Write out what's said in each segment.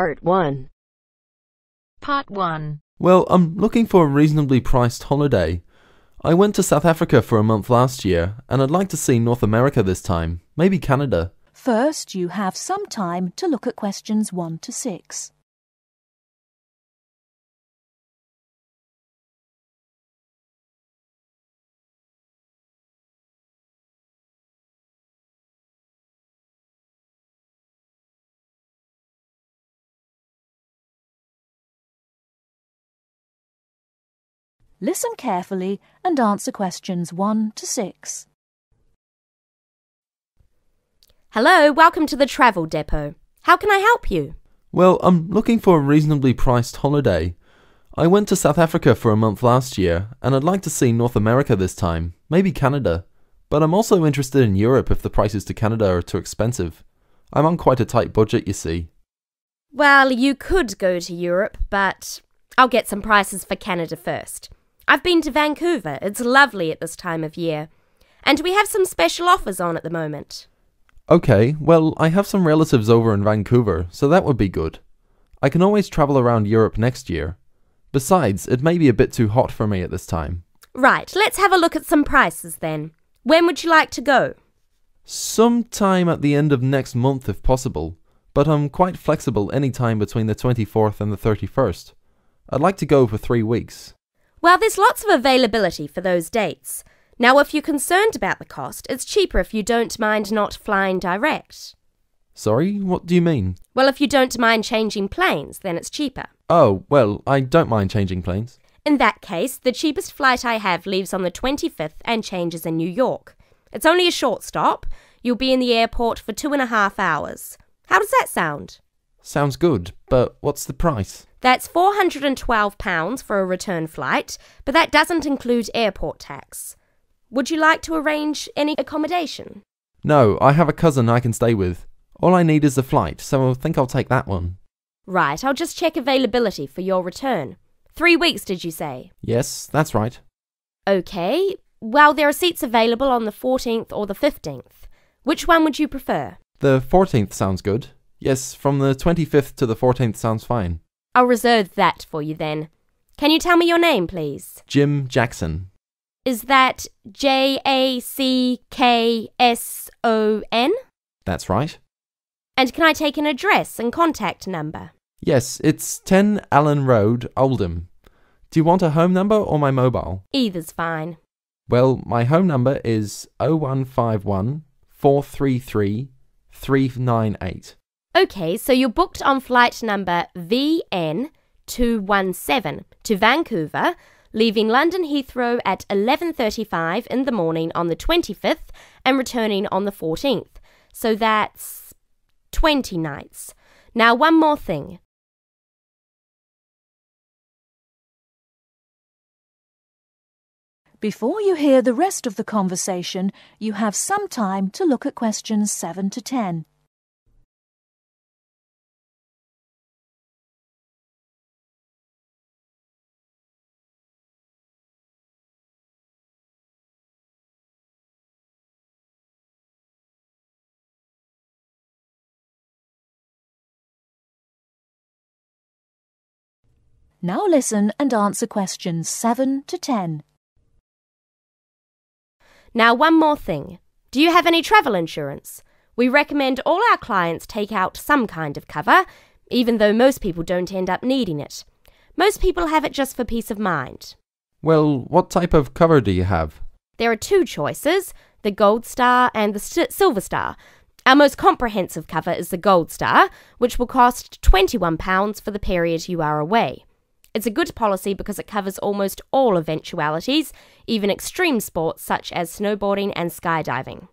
Part 1. Part 1. Well, I'm looking for a reasonably priced holiday. I went to South Africa for a month last year, and I'd like to see North America this time, maybe Canada. First, you have some time to look at questions 1 to 6. Listen carefully and answer questions 1 to 6. Hello, welcome to the travel depot. How can I help you? Well, I'm looking for a reasonably priced holiday. I went to South Africa for a month last year, and I'd like to see North America this time, maybe Canada. But I'm also interested in Europe if the prices to Canada are too expensive. I'm on quite a tight budget, you see. Well, you could go to Europe, but I'll get some prices for Canada first. I've been to Vancouver. It's lovely at this time of year. And we have some special offers on at the moment. Okay, well, I have some relatives over in Vancouver, so that would be good. I can always travel around Europe next year. Besides, it may be a bit too hot for me at this time. Right, let's have a look at some prices then. When would you like to go? Sometime at the end of next month if possible, but I'm quite flexible any time between the 24th and the 31st. I'd like to go for 3 weeks. Well, there's lots of availability for those dates. Now, if you're concerned about the cost, it's cheaper if you don't mind not flying direct. Sorry, what do you mean? Well, if you don't mind changing planes, then it's cheaper. Oh, well, I don't mind changing planes. In that case, the cheapest flight I have leaves on the 25th and changes in New York. It's only a short stop. You'll be in the airport for 2.5 hours. How does that sound? Sounds good, but what's the price? That's £412 for a return flight, but that doesn't include airport tax. Would you like to arrange any accommodation? No, I have a cousin I can stay with. All I need is the flight, so I think I'll take that one. Right, I'll just check availability for your return. 3 weeks, did you say? Yes, that's right. Okay, well, there are seats available on the 14th or the 15th. Which one would you prefer? The 14th sounds good. Yes, from the 25th to the 14th sounds fine. I'll reserve that for you then. Can you tell me your name, please? Jim Jackson. Is that Jackson? That's right. And can I take an address and contact number? Yes, it's 10 Allen Road, Oldham. Do you want a home number or my mobile? Either's fine. Well, my home number is 0151 433 398. Okay, so you're booked on flight number VN217 to Vancouver, leaving London Heathrow at 11:35 in the morning on the 25th and returning on the 14th. So that's 20 nights. Now, one more thing. Before you hear the rest of the conversation, you have some time to look at questions 7 to 10. Now listen and answer questions 7 to 10. Now, one more thing. Do you have any travel insurance? We recommend all our clients take out some kind of cover, even though most people don't end up needing it. Most people have it just for peace of mind. Well, what type of cover do you have? There are 2 choices, the Gold Star and the Silver Star. Our most comprehensive cover is the Gold Star, which will cost £21 for the period you are away. It's a good policy because it covers almost all eventualities, even extreme sports such as snowboarding and skydiving.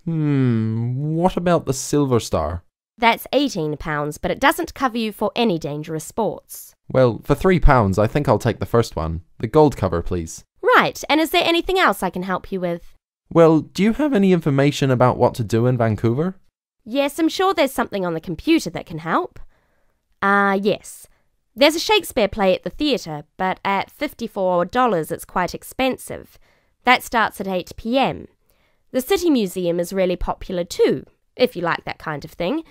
What about the Silver Star? That's £18, but it doesn't cover you for any dangerous sports. Well, for £3, I think I'll take the first one. The gold cover, please. Right, and is there anything else I can help you with? Well, do you have any information about what to do in Vancouver? Yes, I'm sure there's something on the computer that can help. Yes. There's a Shakespeare play at the theatre, but at $54 it's quite expensive. That starts at 8 p.m. The City Museum is really popular too, if you like that kind of thing.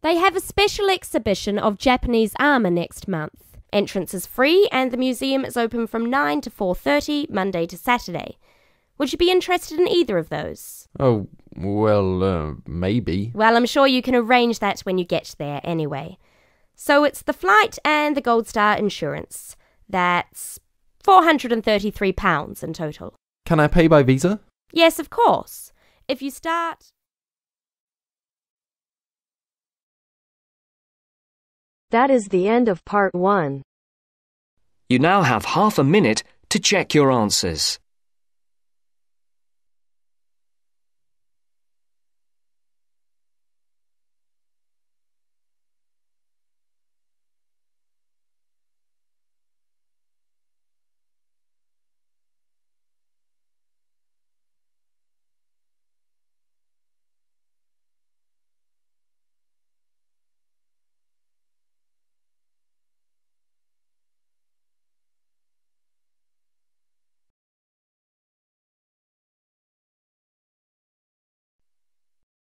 They have a special exhibition of Japanese armour next month. Entrance is free and the museum is open from 9 to 4:30, Monday to Saturday. Would you be interested in either of those? Oh, well, maybe. Well, I'm sure you can arrange that when you get there anyway. So it's the flight and the Gold Star insurance. That's £433 in total. Can I pay by Visa? Yes, of course. If you start... That is the end of part 1. You now have half a minute to check your answers.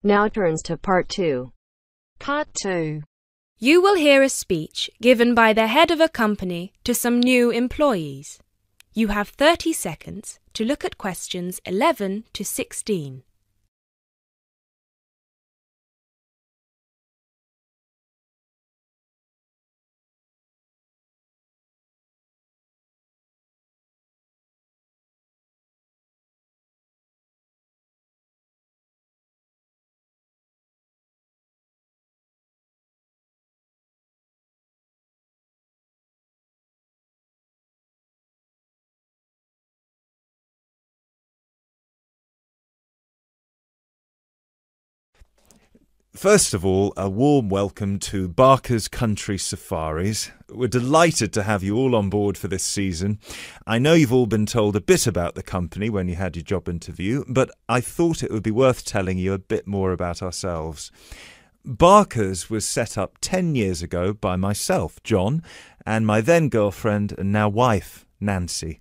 Now turns to part 2. Part 2. You will hear a speech given by the head of a company to some new employees. You have 30 seconds to look at questions 11 to 16. First of all, a warm welcome to Barker's Country Safaris. We're delighted to have you all on board for this season. I know you've all been told a bit about the company when you had your job interview, but I thought it would be worth telling you a bit more about ourselves. Barker's was set up 10 years ago by myself, John, and my then girlfriend and now wife, Nancy.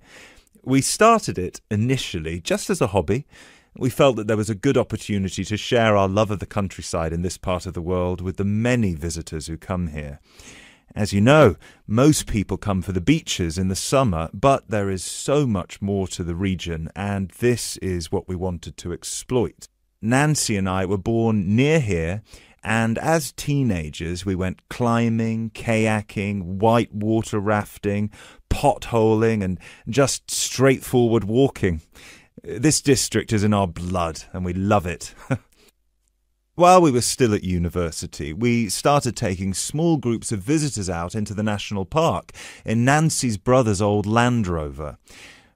We started it initially just as a hobby. We felt that there was a good opportunity to share our love of the countryside in this part of the world with the many visitors who come here. As you know, most people come for the beaches in the summer, but there is so much more to the region, and this is what we wanted to exploit. Nancy and I were born near here, and as teenagers we went climbing, kayaking, whitewater rafting, potholing, and just straightforward walking. This district is in our blood, and we love it. While we were still at university, we started taking small groups of visitors out into the national park in Nancy's brother's old Land Rover.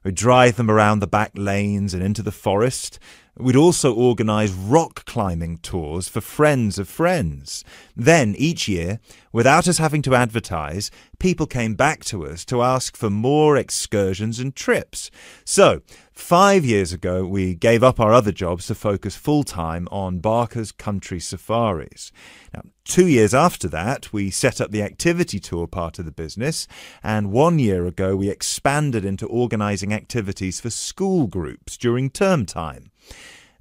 We'd drive them around the back lanes and into the forest. We'd also organise rock climbing tours for friends of friends. Then, each year, without us having to advertise, people came back to us to ask for more excursions and trips. So, 5 years ago, we gave up our other jobs to focus full-time on Barker's Country Safaris. Now, 2 years after that, we set up the activity tour part of the business, and 1 year ago, we expanded into organising activities for school groups during term time.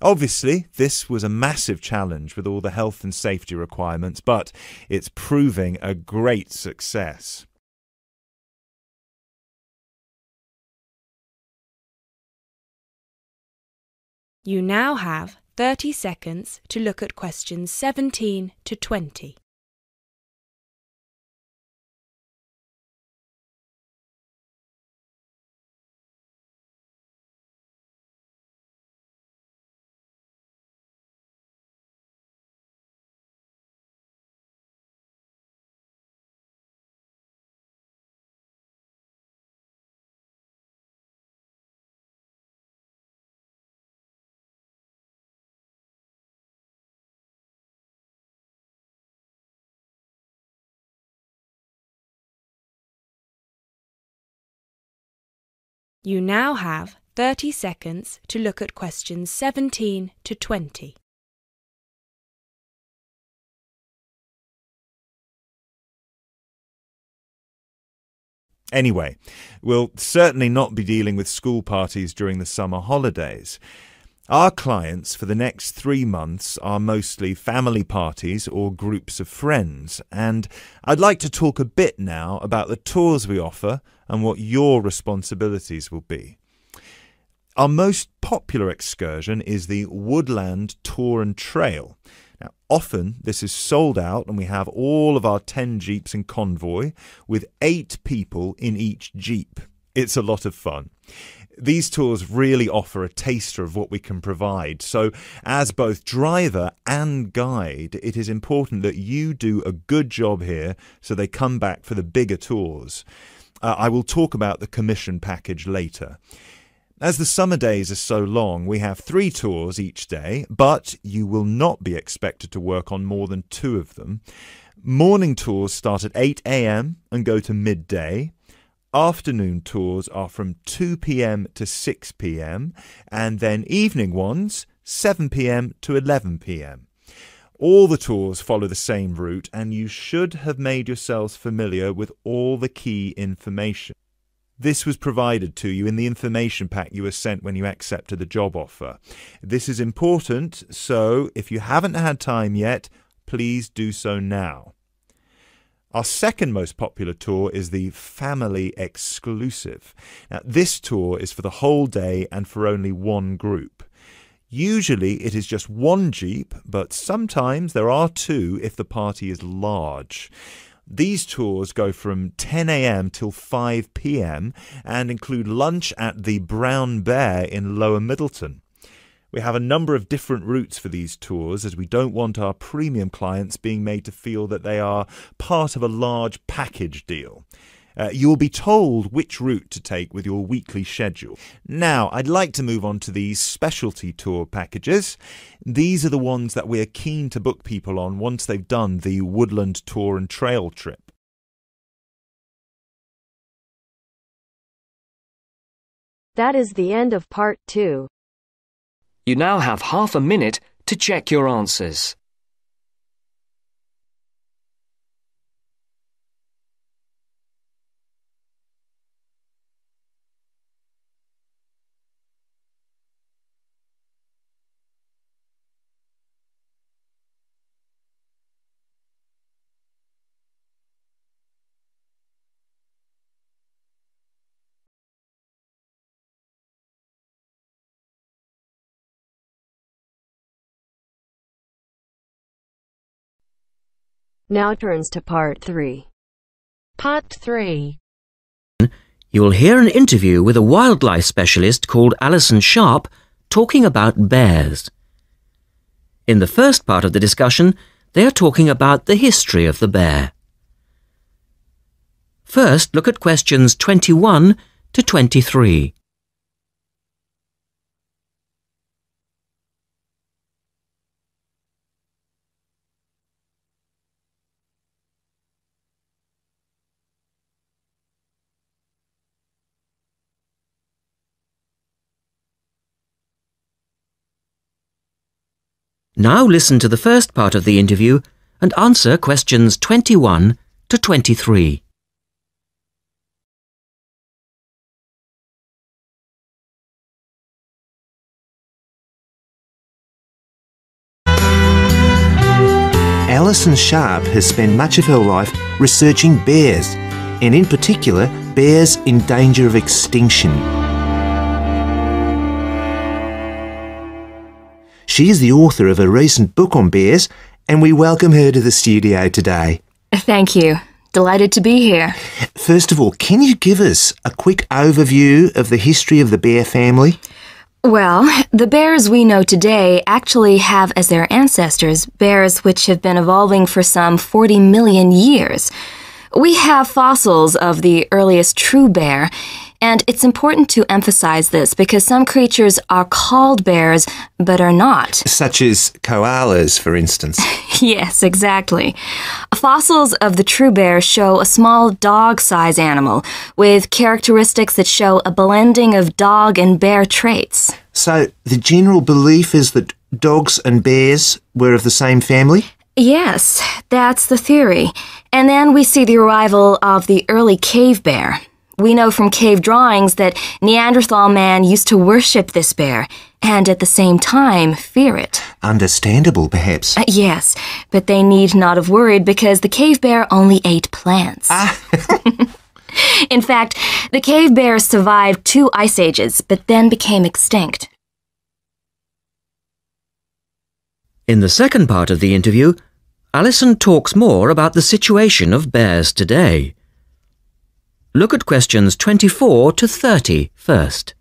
Obviously, this was a massive challenge with all the health and safety requirements, but it's proving a great success. You now have 30 seconds to look at questions 17 to 20. You now have 30 seconds to look at questions 17 to 20. Anyway, we'll certainly not be dealing with school parties during the summer holidays. Our clients for the next 3 months are mostly family parties or groups of friends, and I'd like to talk a bit now about the tours we offer and what your responsibilities will be. Our most popular excursion is the Woodland Tour and Trail. Now, often this is sold out and we have all of our 10 jeeps in convoy with 8 people in each jeep. It's a lot of fun. These tours really offer a taster of what we can provide. So as both driver and guide, it is important that you do a good job here so they come back for the bigger tours. I will talk about the commission package later. As the summer days are so long, we have 3 tours each day, but you will not be expected to work on more than 2 of them. Morning tours start at 8 a.m. and go to midday. Afternoon tours are from 2 p.m. to 6 p.m. and then evening ones 7 p.m. to 11 p.m. All the tours follow the same route and you should have made yourselves familiar with all the key information. This was provided to you in the information pack you were sent when you accepted the job offer. This is important, so if you haven't had time yet, please do so now. Our second most popular tour is the Family Exclusive. Now, this tour is for the whole day and for only 1 group. Usually it is just 1 jeep, but sometimes there are 2 if the party is large. These tours go from 10 a.m. till 5 p.m. and include lunch at the Brown Bear in Lower Middleton. We have a number of different routes for these tours as we don't want our premium clients being made to feel that they are part of a large package deal. You will be told which route to take with your weekly schedule. Now, I'd like to move on to these specialty tour packages. These are the ones that we are keen to book people on once they've done the Woodland Tour and Trail trip. That is the end of part 2. You now have half a minute to check your answers. Now turns to part 3. Part 3. You will hear an interview with a wildlife specialist called Alison Sharp talking about bears. In the first part of the discussion, they are talking about the history of the bear. First, look at questions 21 to 23. Now listen to the first part of the interview and answer questions 21 to 23. Alison Sharp has spent much of her life researching bears, and in particular, bears in danger of extinction. She is the author of a recent book on bears, and we welcome her to the studio today. Thank you. Delighted to be here. First of all, can you give us a quick overview of the history of the bear family? Well, the bears we know today actually have as their ancestors bears which have been evolving for some 40 million years. We have fossils of the earliest true bear, and it's important to emphasize this because some creatures are called bears but are not. Such as koalas, for instance. Yes, exactly. Fossils of the true bear show a small dog-sized animal with characteristics that show a blending of dog and bear traits. So the general belief is that dogs and bears were of the same family? Yes, that's the theory. And then we see the arrival of the early cave bear. We know from cave drawings that Neanderthal man used to worship this bear, and at the same time fear it. Understandable, perhaps. Yes, but they need not have worried because the cave bear only ate plants. In fact, the cave bear survived 2 ice ages, but then became extinct. In the second part of the interview, Alison talks more about the situation of bears today. Look at questions 24 to 30 first.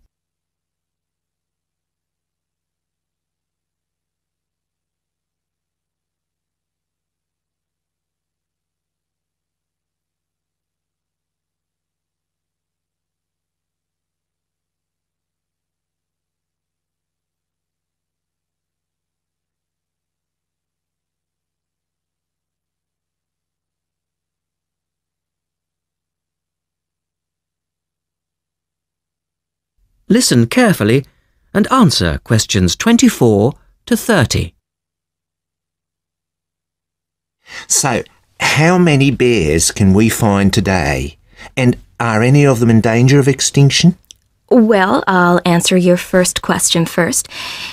Listen carefully and answer questions 24 to 30. So, how many bears can we find today? And are any of them in danger of extinction? Well, I'll answer your first question first.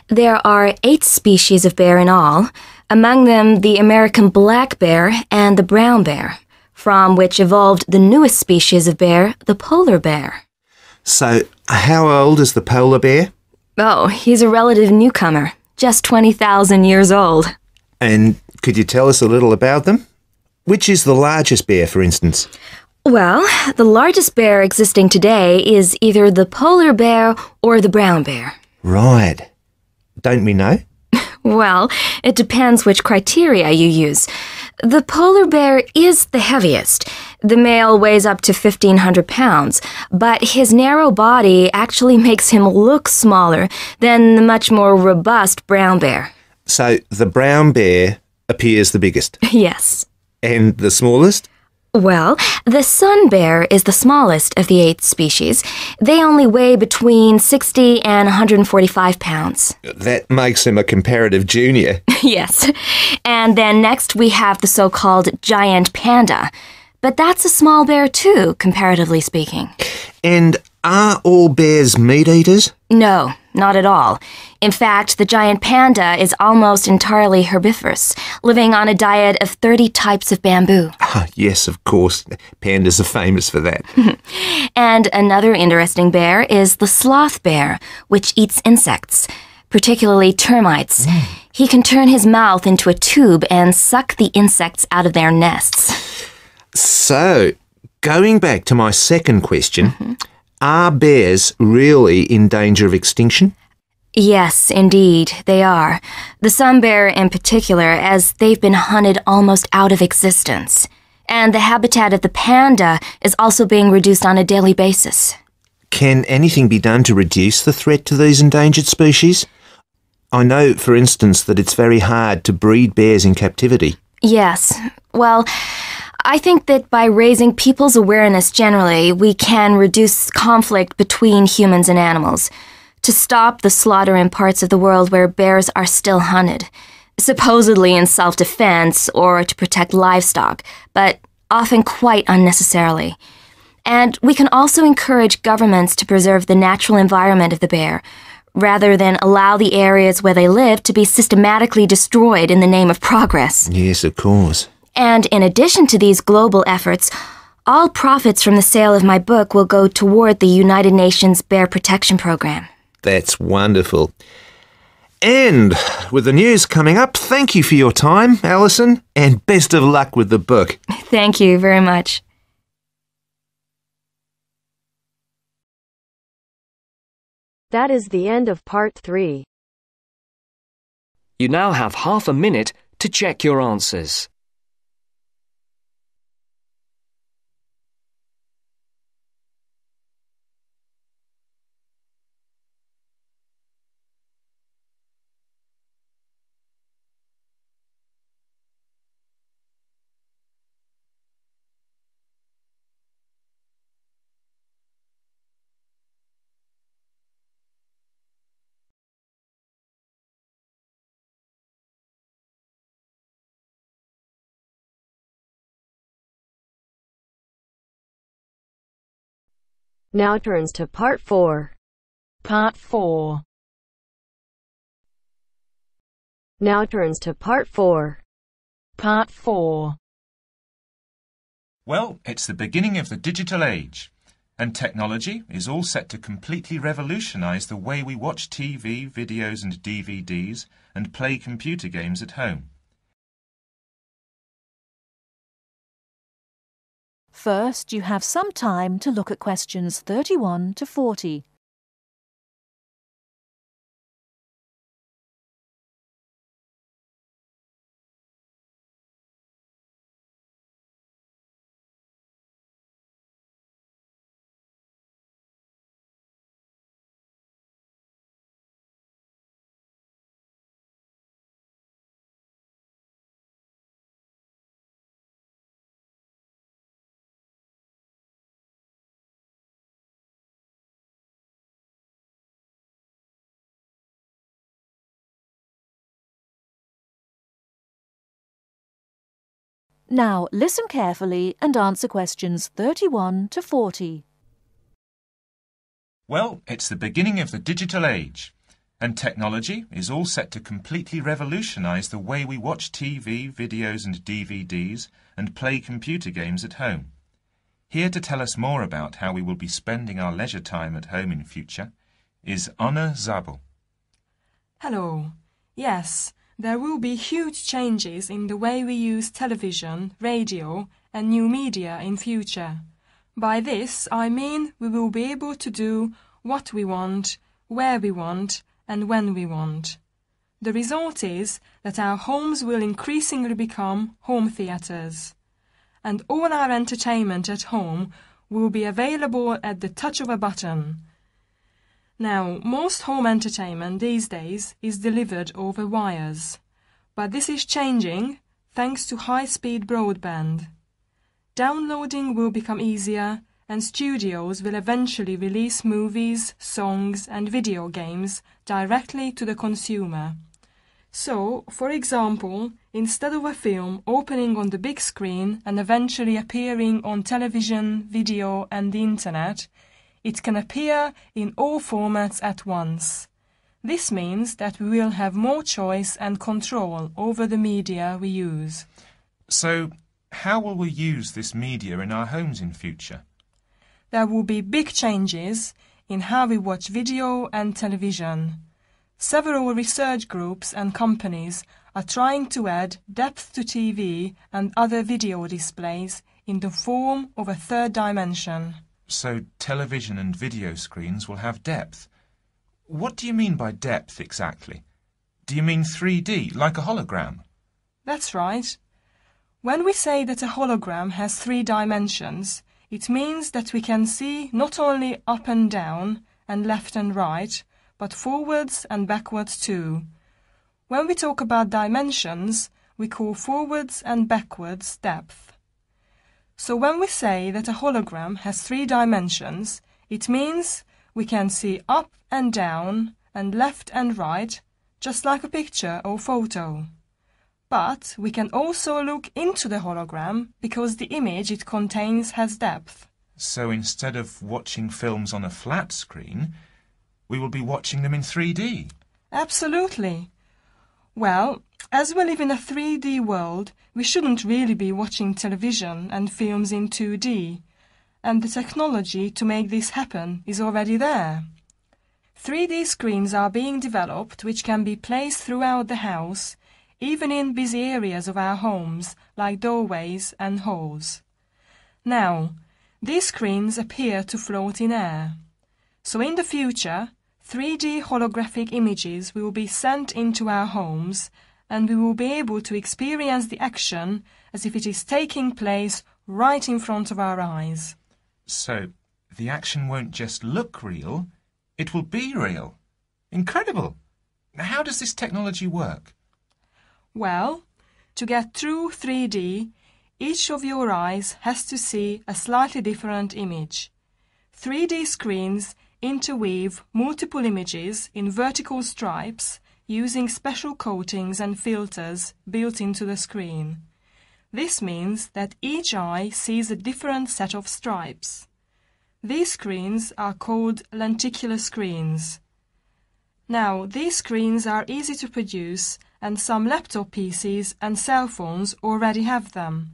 There are 8 species of bear in all, among them the American black bear and the brown bear, from which evolved the newest species of bear, the polar bear. So, how old is the polar bear? Oh, he's a relative newcomer, just 20,000 years old. And could you tell us a little about them? Which is the largest bear, for instance? Well, the largest bear existing today is either the polar bear or the brown bear. Right. Don't we know? Well, it depends which criteria you use. The polar bear is the heaviest. The male weighs up to 1,500 pounds, but his narrow body actually makes him look smaller than the much more robust brown bear. So, the brown bear appears the biggest? Yes. And the smallest? Well, the sun bear is the smallest of the 8 species. They only weigh between 60 and 145 pounds. That makes him a comparative junior. Yes. And then next we have the so-called giant panda. But that's a small bear too, comparatively speaking. And are all bears meat eaters? No, not at all. In fact, the giant panda is almost entirely herbivorous, living on a diet of 30 types of bamboo. Yes, of course. Pandas are famous for that. And another interesting bear is the sloth bear, which eats insects, particularly termites. He can turn his mouth into a tube and suck the insects out of their nests. So, going back to my second question, are bears really in danger of extinction? Yes, indeed, they are. The sun bear in particular, as they've been hunted almost out of existence. And the habitat of the panda is also being reduced on a daily basis. Can anything be done to reduce the threat to these endangered species? I know, for instance, that it's very hard to breed bears in captivity. Yes. Well, I think that by raising people's awareness generally, we can reduce conflict between humans and animals, to stop the slaughter in parts of the world where bears are still hunted, supposedly in self-defense or to protect livestock, but often quite unnecessarily. And we can also encourage governments to preserve the natural environment of the bear, rather than allow the areas where they live to be systematically destroyed in the name of progress. Yes, of course. And in addition to these global efforts, all profits from the sale of my book will go toward the United Nations Bear Protection Program. That's wonderful. And with the news coming up, thank you for your time, Alison, and best of luck with the book. Thank you very much. That is the end of part 3. You now have half a minute to check your answers. Now turns to part 4. Part 4. Now turns to part 4. Part 4. Well, it's the beginning of the digital age, and technology is all set to completely revolutionise the way we watch TV, videos and DVDs and play computer games at home. First, you have some time to look at questions 31 to 40. Now listen carefully and answer questions 31 to 40. Well, it's the beginning of the digital age, and technology is all set to completely revolutionise the way we watch TV, videos and DVDs and play computer games at home. Here to tell us more about how we will be spending our leisure time at home in future is Anna Zabel. Hello. Yes, there will be huge changes in the way we use television, radio and new media in future. By this, I mean we will be able to do what we want, where we want and when we want. The result is that our homes will increasingly become home theatres, and all our entertainment at home will be available at the touch of a button. Now, most home entertainment these days is delivered over wires, but this is changing thanks to high-speed broadband. Downloading will become easier, and studios will eventually release movies, songs and video games directly to the consumer. So, for example, instead of a film opening on the big screen and eventually appearing on television, video and the internet, it can appear in all formats at once. This means that we will have more choice and control over the media we use. So, how will we use this media in our homes in future? There will be big changes in how we watch video and television. Several research groups and companies are trying to add depth to TV and other video displays in the form of a third dimension. So television and video screens will have depth. What do you mean by depth exactly? Do you mean 3D, like a hologram? That's right. When we say that a hologram has 3 dimensions, it means that we can see not only up and down and left and right, but forwards and backwards too. When we talk about dimensions, we call forwards and backwards depth. So when we say that a hologram has 3 dimensions, it means we can see up and down and left and right, just like a picture or photo. But we can also look into the hologram because the image it contains has depth. So instead of watching films on a flat screen, we will be watching them in 3D? Absolutely. Well, as we live in a 3D world, we shouldn't really be watching television and films in 2D, and the technology to make this happen is already there. 3D screens are being developed which can be placed throughout the house, even in busy areas of our homes like doorways and halls. Now, these screens appear to float in air. So in the future, 3D holographic images will be sent into our homes and we will be able to experience the action as if it is taking place right in front of our eyes. So, the action won't just look real, it will be real. Incredible! How does this technology work? Well, to get true 3D, each of your eyes has to see a slightly different image. 3D screens interweave multiple images in vertical stripes using special coatings and filters built into the screen. This means that each eye sees a different set of stripes. These screens are called lenticular screens. Now, these screens are easy to produce and some laptop PCs and cell phones already have them.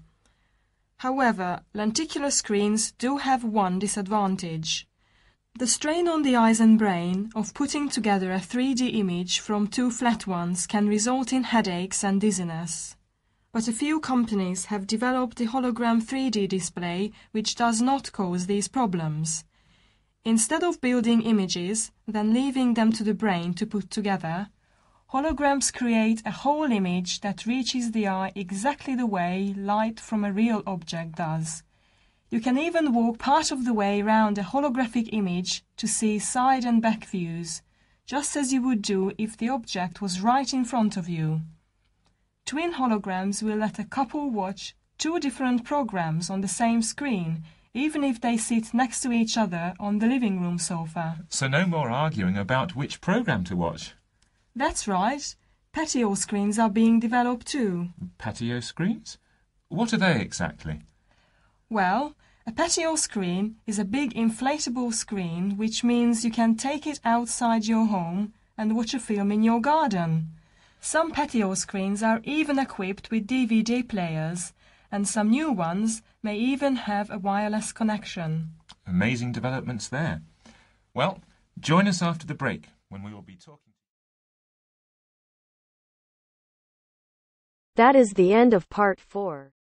However, lenticular screens do have one disadvantage. The strain on the eyes and brain of putting together a 3D image from two flat ones can result in headaches and dizziness. But a few companies have developed a hologram 3D display which does not cause these problems. Instead of building images, then leaving them to the brain to put together, holograms create a whole image that reaches the eye exactly the way light from a real object does. You can even walk part of the way round a holographic image to see side and back views, just as you would do if the object was right in front of you. Twin holograms will let a couple watch two different programs on the same screen, even if they sit next to each other on the living room sofa. So no more arguing about which program to watch. That's right. Patio screens are being developed too. Patio screens? What are they exactly? Well, a patio screen is a big inflatable screen, which means you can take it outside your home and watch a film in your garden. Some patio screens are even equipped with DVD players, and some new ones may even have a wireless connection. Amazing developments there. Well, join us after the break when we will be talking. That is the end of part 4.